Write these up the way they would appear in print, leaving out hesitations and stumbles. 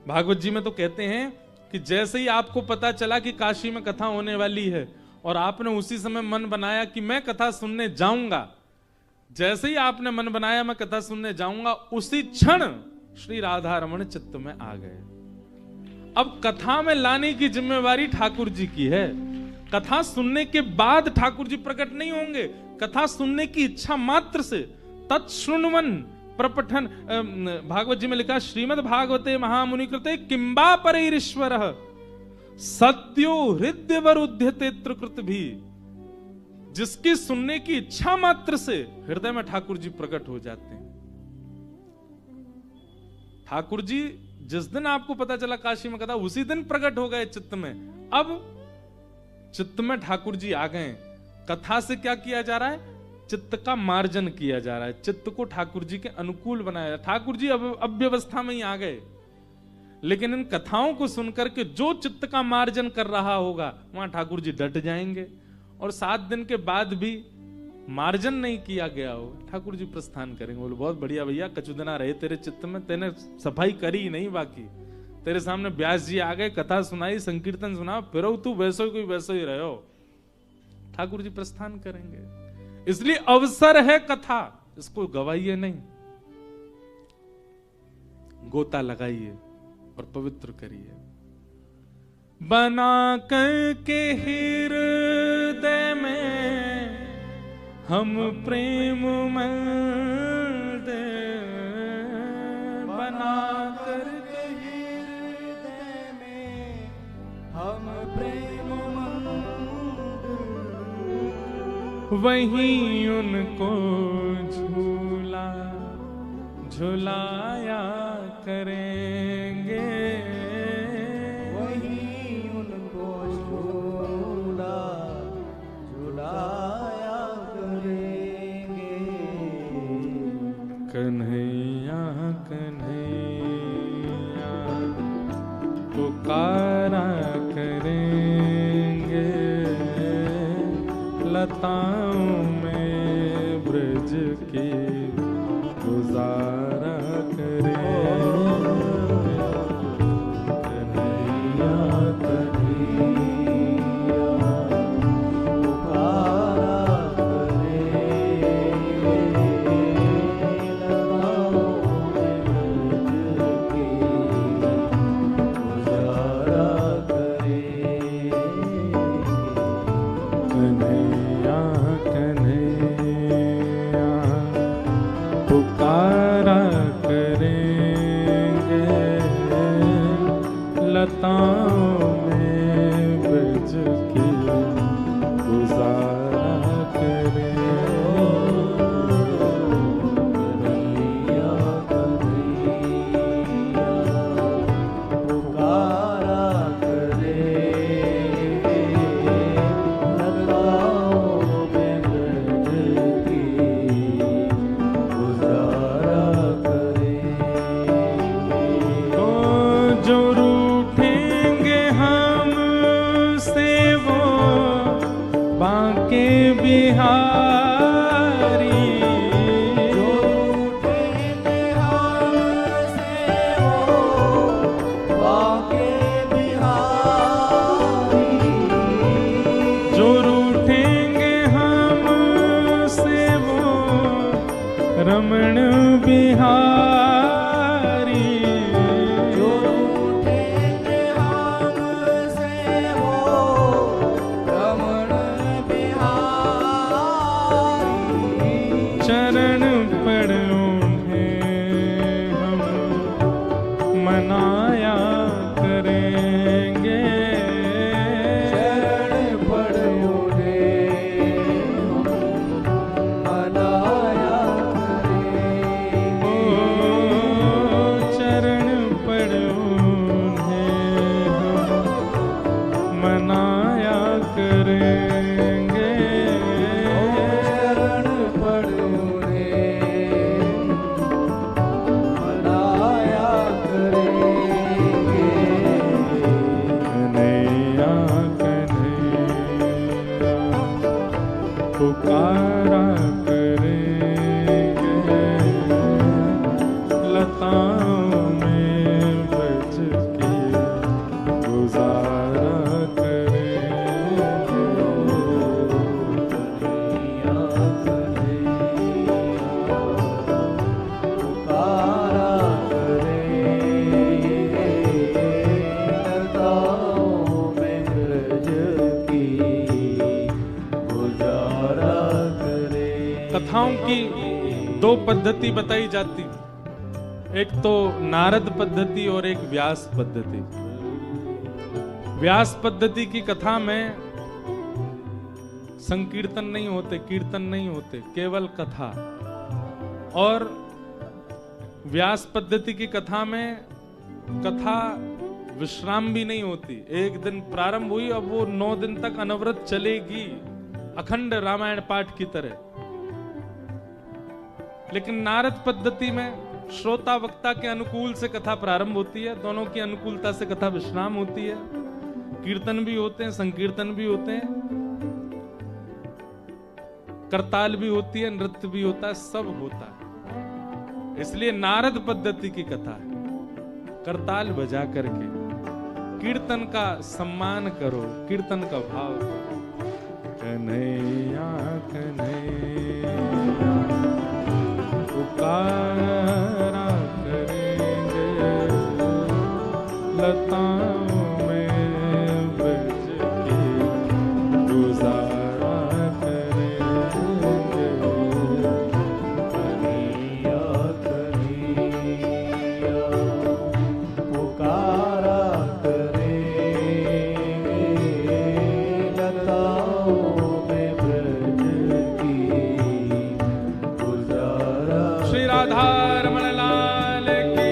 भागवत जी में तो कहते हैं कि जैसे ही आपको पता चला कि काशी में कथा होने वाली है और आपने उसी समय मन बनाया कि मैं कथा सुनने जाऊंगा, जैसे ही आपने मन बनाया मैं कथा सुनने जाऊंगा, उसी क्षण श्री राधा रमण चित्त में आ गए। अब कथा में लाने की जिम्मेवारी ठाकुर जी की है। कथा सुनने के बाद ठाकुर जी प्रकट नहीं होंगे। कथा सुनने की इच्छा मात्र से तत्शृण्वन प्रपठन, भागवत जी में लिखा श्रीमद् भागवते महामुनि कृते किंबा परैरीश्वर सत्यो हृदय वरुध्यते कृत भी। जिसकी सुनने की इच्छा मात्र से हृदय में ठाकुर जी प्रकट हो जाते हैं। ठाकुर जी जिस दिन आपको पता चला काशी में कथा, उसी दिन प्रकट हो गए चित्त में। अब चित्त में ठाकुर जी आ गए। कथा से क्या किया जा रहा है? चित्त का मार्जन किया जा रहा है, चित्त को ठाकुर जी के अनुकूल बनाया। ठाकुर जी अब अव्यवस्था में ही आ गए, लेकिन इन कथाओं को सुनकर के जो चित्त का मार्जन कर रहा होगा वहां ठाकुर जी डट जाएंगे। और 7 दिन के बाद भी मार्जन नहीं किया गया हो, ठाकुर जी प्रस्थान करेंगे। बोले बहुत बढ़िया भैया, कचुदना रहे तेरे चित्त में, तेने सफाई करी नहीं, बाकी तेरे सामने व्यास जी आ गए, कथा सुनाई, संकीर्तन सुना, फिर तू वैसो ही कोई वैसो ही रहो। ठाकुर जी प्रस्थान करेंगे। इसलिए अवसर है कथा, इसको गवाइए नहीं, गोता लगाइए और पवित्र करिए। बना करके हृदय में हम प्रेम मंदिर, बना करके हृदय में हम प्रेम मंदिर, वहीं उनको झूला झुलाया करेंगे, वहीं उनको झूला झुलाया करेंगे। कन्हैया कन्हैया पुकारा करेंगे, लताओं में ब्रज की गुजारा करेंगे। कन्हैया कन्हैया पुकारा करेंगे, लताओं में ब्रज की गुजारा करेंगे। कन्हैया कन्हैया पुकारा करेंगे, लताओं में ब्रज की गुजारा करेंगे। कन्हैया कन्हैया पुकारा करेंगे, लताओं में ब्रज की गुजारा करेंगे। तो जो रूठेंगे हमसे वो बांके बिहारी, जो रूठेंगे हमसे वो बांके बिहारी, जो रूठेंगे हमसे वो रमण बिहारी, जो रूठेंगे हमसे वो रमण बिहारी। चरण पड़ उन्हें हम मनाया करेंगे, शरण पड़ उन्हें हम मनाया करेंगे। ओ चरण पड़ उन्हें हम मनाया करेंगे। शरण पड़ उन्हें मनाया करेंगे। कथाओं की दो पद्धति बताई जाती, एक तो नारद पद्धति और एक व्यास पद्धति। व्यास पद्धति की कथा में संकीर्तन नहीं होते, कीर्तन नहीं होते, केवल कथा। और व्यास पद्धति की कथा में कथा विश्राम भी नहीं होती। एक दिन प्रारंभ हुई, अब वो 9 दिन तक अनवरत चलेगी, अखंड रामायण पाठ की तरह। लेकिन नारद पद्धति में श्रोता वक्ता के अनुकूल से कथा प्रारंभ होती है, दोनों की अनुकूलता से कथा विश्राम होती है। कीर्तन भी होते हैं, संकीर्तन भी होते हैं, करताल भी होती है, नृत्य भी होता है, सब होता है। इसलिए नारद पद्धति की कथा है, करताल बजा करके कीर्तन का सम्मान करो, कीर्तन का भाव करो। कन्हैया कन्हैया पुकारा करेंगे, लताओं में बज के गुजारा करेंगे। कन्हैया कन्हैया पुकारा करेंगे, लताओं में ब्रज की गुजारा। श्री राधा रमण लाल की।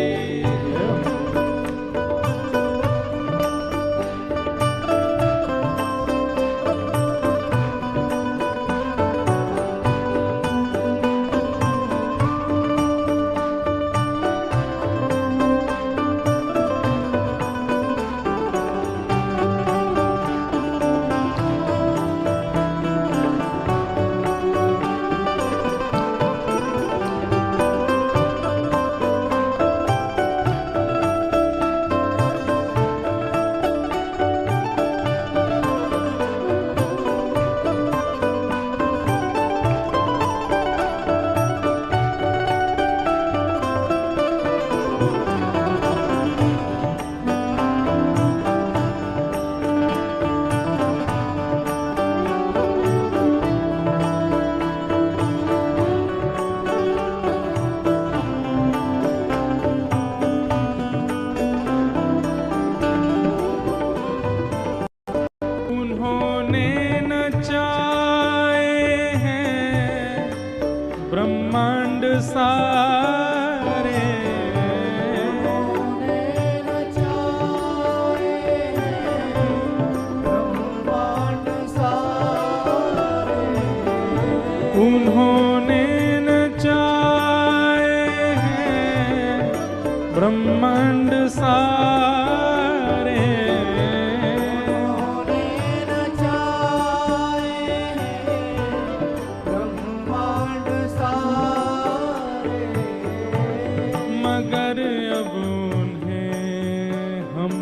उन्होंने नचाए हैं ब्रह्मांड सारे, उन्होंने नचाए हैं ब्रह्मांड सारे। मगर अब उन्हें हम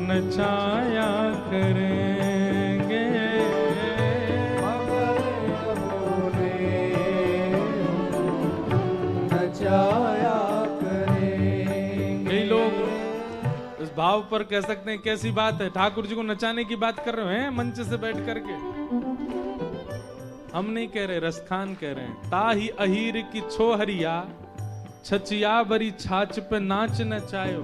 नचाया करेंगे, नचाया करेंगे। कई लोग इस भाव पर कह सकते हैं कैसी बात है, ठाकुर जी को नचाने की बात कर रहे हैं मंच से बैठ करके। हम नहीं कह रहे, रसखान कह रहे हैं। ताही अहीर की छोहरिया, छचिया बरी छाछ पे नाच नचायो।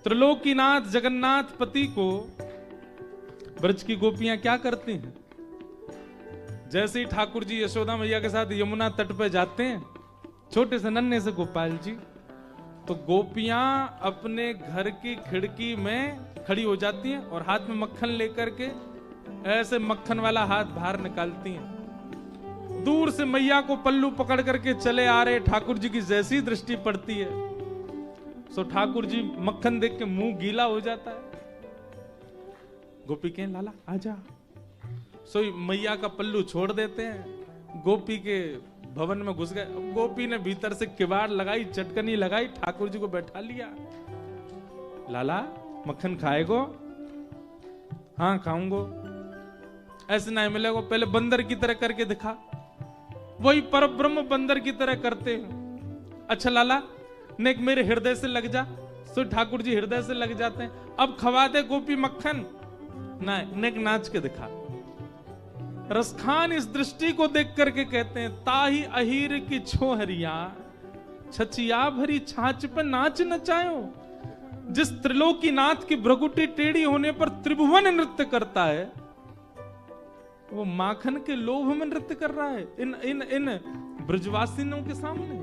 त्रिलोकीनाथ जगन्नाथ पति को ब्रज की गोपियां क्या करती हैं? जैसे ही ठाकुर जी यशोदा मैया के साथ यमुना तट पे जाते हैं, छोटे से नन्हे से गोपाल जी, तो गोपियां अपने घर की खिड़की में खड़ी हो जाती हैं और हाथ में मक्खन लेकर के ऐसे मक्खन वाला हाथ बाहर निकालती हैं। दूर से मैया को पल्लू पकड़ करके चले आ रहे ठाकुर जी की जैसी दृष्टि पड़ती है, सो ठाकुर जी मक्खन देख के मुंह गीला हो जाता है। गोपी कहें लाला आजा, सो मैया का पल्लू छोड़ देते हैं, गोपी के भवन में घुस गए। गोपी ने भीतर से किवाड़ लगाई, चटकनी लगाई, ठाकुर जी को बैठा लिया। लाला मक्खन खाएगो? हाँ खाऊंगो। ऐसे नहीं मिलेगा, पहले बंदर की तरह करके दिखा। वही परब्रह्म बंदर की तरह करते हैं। अच्छा लाला नेक मेरे हृदय से लग जा। सो ठाकुर जी हृदय से लग जाते हैं। अब खवा दे गोपी मक्खन, नहीं नेक नाच के दिखा। रसखान इस दृष्टि को देख करके कहते हैं, ताही अहीर की छोहरिया छचिया भरी छाछ पर नाच नचायो। जिस त्रिलोकीनाथ की भ्रगुटी टेढ़ी होने पर त्रिभुवन नृत्य करता है, वो माखन के लोभ में नृत्य कर रहा है इन इन इन ब्रजवासियों के सामने।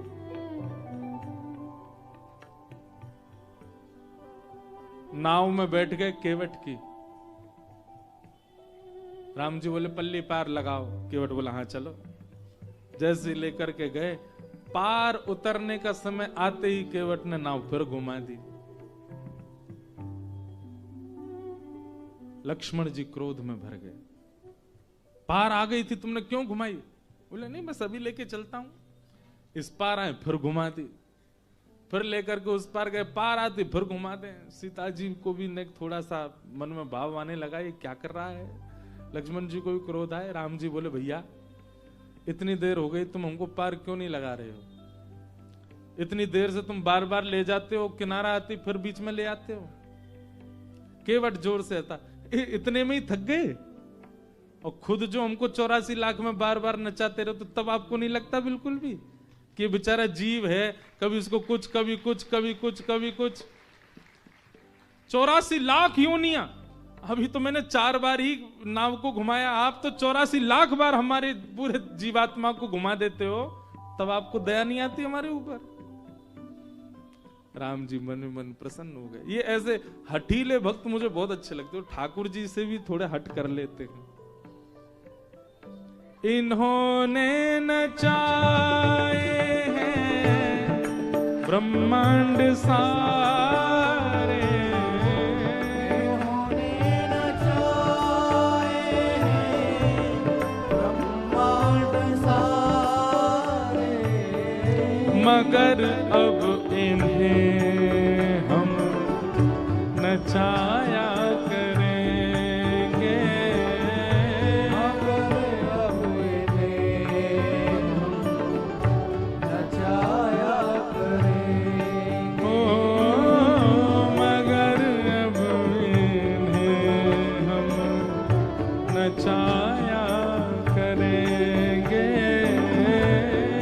नाव में बैठ गए केवट की। राम जी बोले पल्ली पार लगाओ। केवट बोला हाँ चलो। जैसे लेकर के गए, पार उतरने का समय आते ही केवट ने नाव फिर घुमा दी। लक्ष्मण जी क्रोध में भर गए, पार आ गई थी तुमने क्यों घुमाई? बोले नहीं बस अभी लेके चलता हूं। इस पार आए फिर घुमा दी, फिर लेकर के उस पार गए, पार आती फिर घुमा दे। सीता जी को भी ने थोड़ा सा मन में भाव आने लगा, ये क्या कर रहा है। लक्ष्मण जी को भी क्रोध आए। राम जी बोले भैया इतनी देर हो गई, तुम हमको पार क्यों नहीं लगा रहे हो? इतनी देर से तुम बार बार ले जाते हो, किनारा आती फिर बीच में ले आते हो। केवट जोर से आता, इतने में ही थक गए? और खुद जो हमको 84 लाख में बार बार नचाते रहो, तो तब आपको नहीं लगता बिल्कुल भी कि बेचारा जीव है, कभी उसको कुछ कभी कुछ कभी कुछ कभी कुछ। 84 लाख योनियां, अभी तो मैंने 4 बार ही नाव को घुमाया, आप तो 84 लाख बार हमारे पूरे जीवात्मा को घुमा देते हो, तब आपको दया नहीं आती हमारे ऊपर? राम जी मन मन प्रसन्न हो गए। ये ऐसे हठीले भक्त मुझे बहुत अच्छे लगते हो, ठाकुर जी से भी थोड़े हट कर लेते हैं। इन्होंने नचाए हैं ब्रह्मांड सारे, इन्होंने नचाए हैं ब्रह्मांड सारे, मगर अब इन्हें हम नचाया करेंगे। मगर अब इन्हें हम नचाया करेंगे। ओ मगर अब इन्हें हम नचाया करेंगे।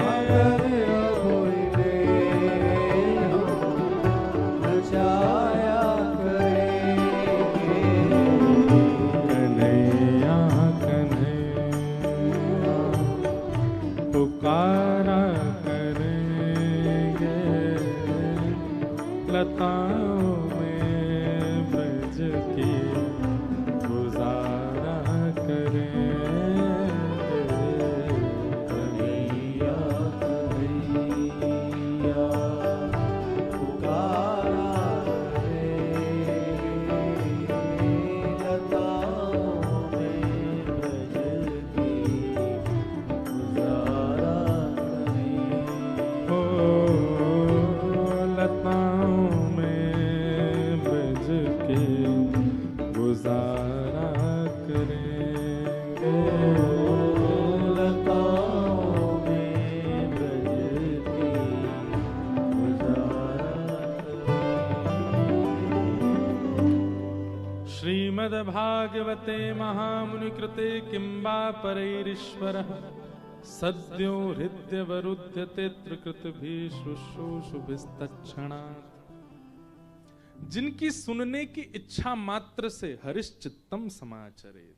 मगर अब इन्हें हम नचाया करेंगे। कन्हैया कन्हैया पुकारा करेंगे, लताओं में ब्रज की गुजारा करेंगे। कन्हैया कन्हैया पुकारा करेंगे, लताओं में ब्रज की गुजारा करेंगे। ओ लताओं में ब्रज के गुजारा करेंगे। लताओं में ब्रज की गुजारा करेंगे। श्रीमद्भागवते महामुनि कृते किंबा परैरीश्वरः सद्यो हृदयवरुध्यते त्रिकृतभिः शुश्रूषुभिस्तत्क्षणात्। जिनकी सुनने की इच्छा मात्र से हरिश्चित्तम समाचरेत।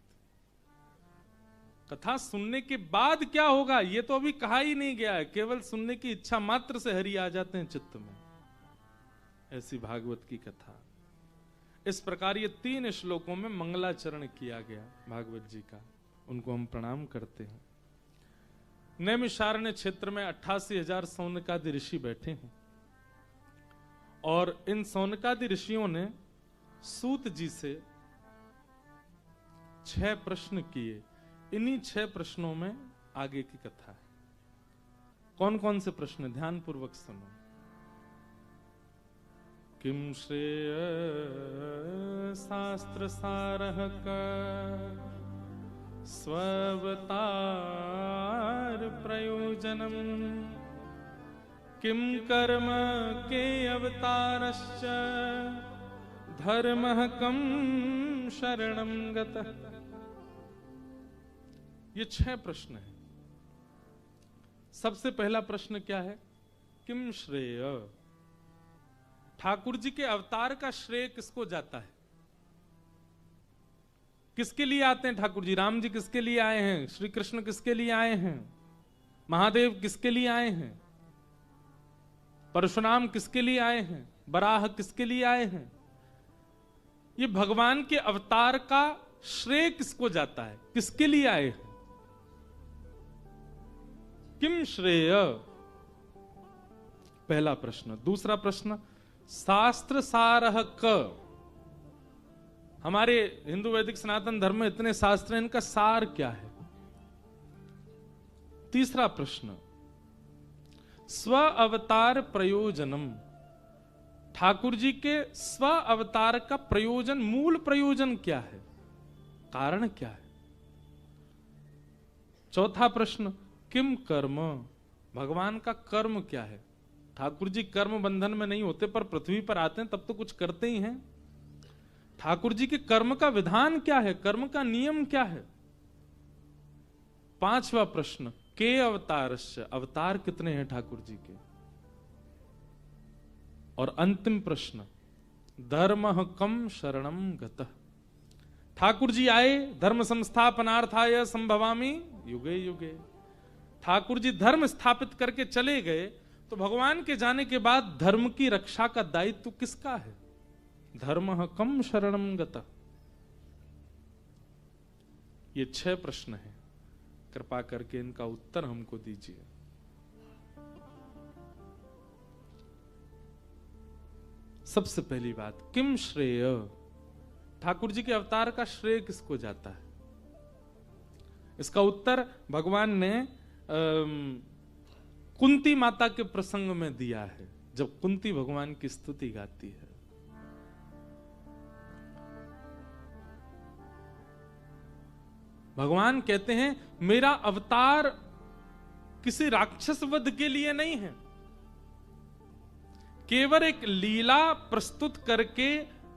कथा सुनने के बाद क्या होगा ये तो अभी कहा ही नहीं गया है, केवल सुनने की इच्छा मात्र से हरि आ जाते हैं चित्त में। ऐसी भागवत की कथा। इस प्रकार ये 3 श्लोकों में मंगलाचरण किया गया भागवत जी का, उनको हम प्रणाम करते हैं। नैमिषारण्य क्षेत्र में 88,000 सौनकादि ऋषि बैठे हैं और इन सौनकादि ऋषियों ने सूत जी से 6 प्रश्न किए। इन्हीं 6 प्रश्नों में आगे की कथा है। कौन कौन से प्रश्न, ध्यान पूर्वक सुनो। किम श्रेय शास्त्र सारः स्ववतार प्रयोजनम, किम कर्म के अवतारश्च धर्मः कम शरणं गतः। ये 6 प्रश्न हैं। सबसे पहला प्रश्न क्या है? किम श्रेय? ठाकुर जी के अवतार का श्रेय किसको जाता है? किसके लिए आते हैं ठाकुर जी? राम जी किसके लिए आए हैं? श्री कृष्ण किसके लिए आए हैं? महादेव किसके लिए आए हैं? परशुराम किसके लिए आए हैं? बराह किसके लिए आए हैं? ये भगवान के अवतार का श्रेय किसको जाता है? किसके लिए आए हैं? किम श्रेय? पहला प्रश्न। दूसरा प्रश्न, शास्त्र सारह क? हमारे हिंदू वैदिक सनातन धर्म में इतने शास्त्र हैं, इनका सार क्या है? तीसरा प्रश्न, स्व अवतार प्रयोजनम? ठाकुर जी के स्व अवतार का प्रयोजन, मूल प्रयोजन क्या है? कारण क्या है? चौथा प्रश्न, किम कर्म? भगवान का कर्म क्या है? ठाकुर जी कर्म बंधन में नहीं होते, पर पृथ्वी पर आते हैं तब तो कुछ करते ही हैं। ठाकुर जी के कर्म का विधान क्या है? कर्म का नियम क्या है? पांचवा प्रश्न, के अवतारस्य? अवतार कितने हैं ठाकुर जी के? और अंतिम प्रश्न, धर्मः कम शरणम गतः? ठाकुर जी आए, धर्म संस्थापनार्थाय संभवामि युगे युगे। ठाकुर जी धर्म स्थापित करके चले गए, तो भगवान के जाने के बाद धर्म की रक्षा का दायित्व किसका है? धर्मः कम शरणम गतः। ये 6 प्रश्न हैं, कृपा करके इनका उत्तर हमको दीजिए। सबसे पहली बात, किम श्रेय? ठाकुर जी के अवतार का श्रेय किसको जाता है? इसका उत्तर भगवान ने कुंती माता के प्रसंग में दिया है, जब कुंती भगवान की स्तुति गाती है। भगवान कहते हैं, मेरा अवतार किसी राक्षस वध के लिए नहीं है, केवल एक लीला प्रस्तुत करके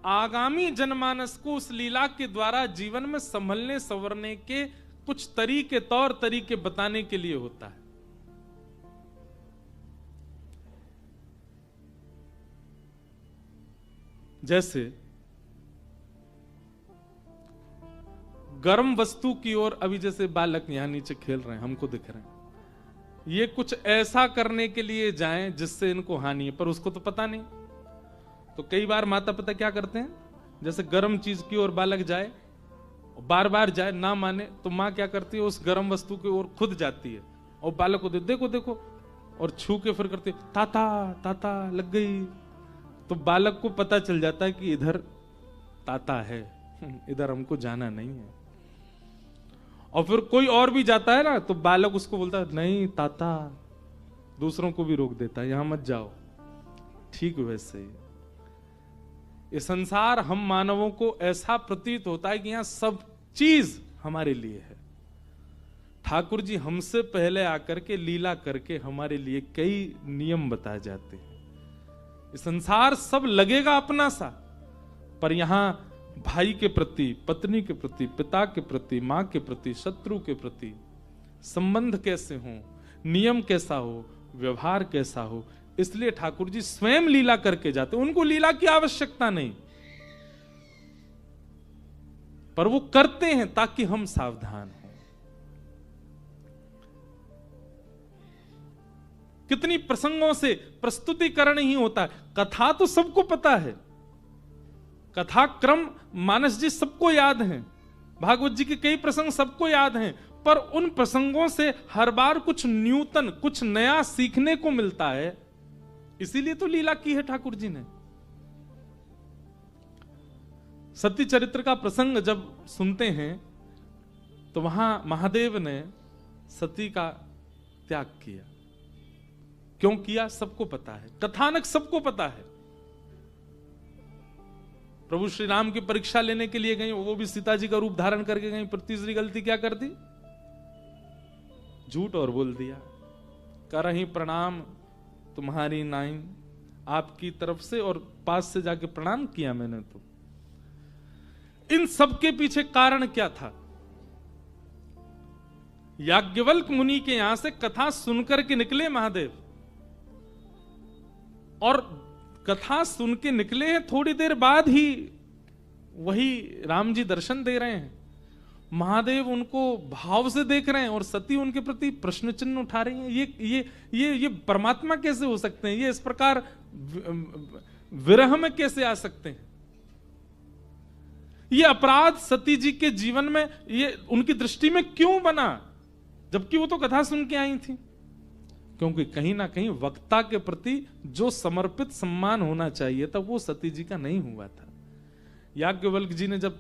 आगामी जनमानस को उस लीला के द्वारा जीवन में संभलने संवरने के कुछ तरीके, तौर तरीके बताने के लिए होता है। जैसे गर्म वस्तु की ओर अभी जैसे बालक यहां नीचे खेल रहे हैं, हमको दिख रहे हैं, ये कुछ ऐसा करने के लिए जाएं जिससे इनको हानि है, पर उसको तो पता नहीं। तो कई बार माता पिता क्या करते हैं, जैसे गर्म चीज की ओर बालक जाए, बार बार जाए, ना माने, तो माँ क्या करती है, उस गर्म वस्तु की ओर खुद जाती है और बालक को देखो देखो, और छू के फिर करती है, ताता ताता लग गई। तो बालक को पता चल जाता है कि इधर ताता है, इधर हमको जाना नहीं है। और फिर कोई और भी जाता है ना, तो बालक उसको बोलता है, नहीं ताता, दूसरों को भी रोक देता है, यहां मत जाओ। ठीक वैसे ही ये संसार हम मानवों को ऐसा प्रतीत होता है कि यहां सब चीज हमारे लिए है। ठाकुर जी हमसे पहले आकर के लीला करके हमारे लिए कई नियम बताए जाते हैं। ये संसार सब लगेगा अपना सा, पर यहां भाई के प्रति, पत्नी के प्रति, पिता के प्रति, मां के प्रति, शत्रु के प्रति संबंध कैसे हो, नियम कैसा हो, व्यवहार कैसा हो, इसलिए ठाकुर जी स्वयं लीला करके जाते। उनको लीला की आवश्यकता नहीं, पर वो करते हैं ताकि हम सावधान हों। कितनी प्रसंगों से प्रस्तुतिकरण ही होता है। कथा तो सबको पता है, कथा क्रम मानस जी सबको याद हैं, भागवत जी के कई प्रसंग सबको याद हैं, पर उन प्रसंगों से हर बार कुछ न्यूतन, कुछ नया सीखने को मिलता है। इसीलिए तो लीला की है ठाकुर जी ने। सती चरित्र का प्रसंग जब सुनते हैं तो वहां महादेव ने सती का त्याग किया। क्यों किया सबको पता है, कथानक सबको पता है। प्रभु श्री राम की परीक्षा लेने के लिए गई, वो भी सीता जी का रूप धारण करके गई, पर तीसरी गलती क्या कर दी, झूठ और बोल दिया। करहि प्रणाम तुम्हारी नाइन, आपकी तरफ से और पास से जाके प्रणाम किया मैंने। तो इन सब के पीछे कारण क्या था? याज्ञवल्क मुनि के यहां से कथा सुनकर के निकले महादेव, और कथा सुन के निकले हैं, थोड़ी देर बाद ही वही राम जी दर्शन दे रहे हैं। महादेव उनको भाव से देख रहे हैं और सती उनके प्रति प्रश्न चिन्ह उठा रही हैं। ये परमात्मा कैसे हो सकते हैं, ये इस प्रकार विरह में कैसे आ सकते हैं? ये अपराध सती जी के जीवन में ये उनकी दृष्टि में क्यों बना, जबकि वो तो कथा सुन के आई थी? क्योंकि कहीं ना कहीं वक्ता के प्रति जो समर्पित सम्मान होना चाहिए था वो सती जी का नहीं हुआ था। याज्ञवल्क जी ने जब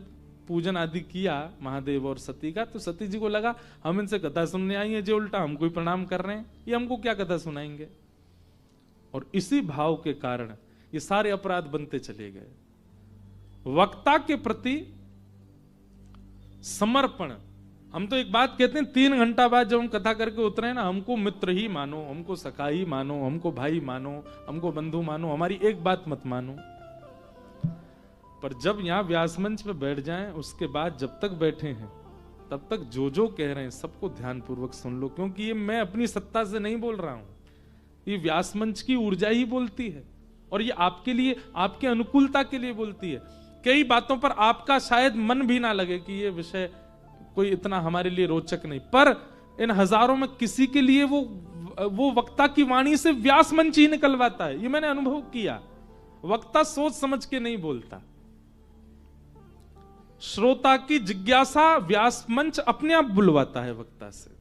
पूजन आदि किया महादेव और सती का, तो सती जी को लगा हम इनसे कथा सुनने आई हैं, जो उल्टा हमको ही प्रणाम कर रहे हैं, ये हमको क्या कथा सुनाएंगे। और इसी भाव के कारण ये सारे अपराध बनते चले गए। वक्ता के प्रति समर्पण। हम तो एक बात कहते हैं, 3 घंटा बाद जब हम कथा करके उतरे ना, हमको मित्र ही मानो, हमको सखा ही मानो, हमको भाई मानो, हमको बंधु मानो, हमारी एक बात मत मानो। पर जब यहां व्यास मंच पे बैठ जाएं, उसके बाद जब तक बैठे हैं तब तक जो जो कह रहे हैं सबको ध्यानपूर्वक सुन लो, क्योंकि ये मैं अपनी सत्ता से नहीं बोल रहा हूं, ये व्यास मंच की ऊर्जा ही बोलती है, और ये आपके लिए, आपके अनुकूलता के लिए बोलती है। कई बातों पर आपका शायद मन भी ना लगे कि ये विषय कोई इतना हमारे लिए रोचक नहीं, पर इन हजारों में किसी के लिए वो वक्ता की वाणी से व्यास मंच ही निकलवाता है। ये मैंने अनुभव किया। वक्ता सोच समझ के नहीं बोलता, श्रोता की जिज्ञासा व्यास मंच अपने आप बुलवाता है वक्ता से।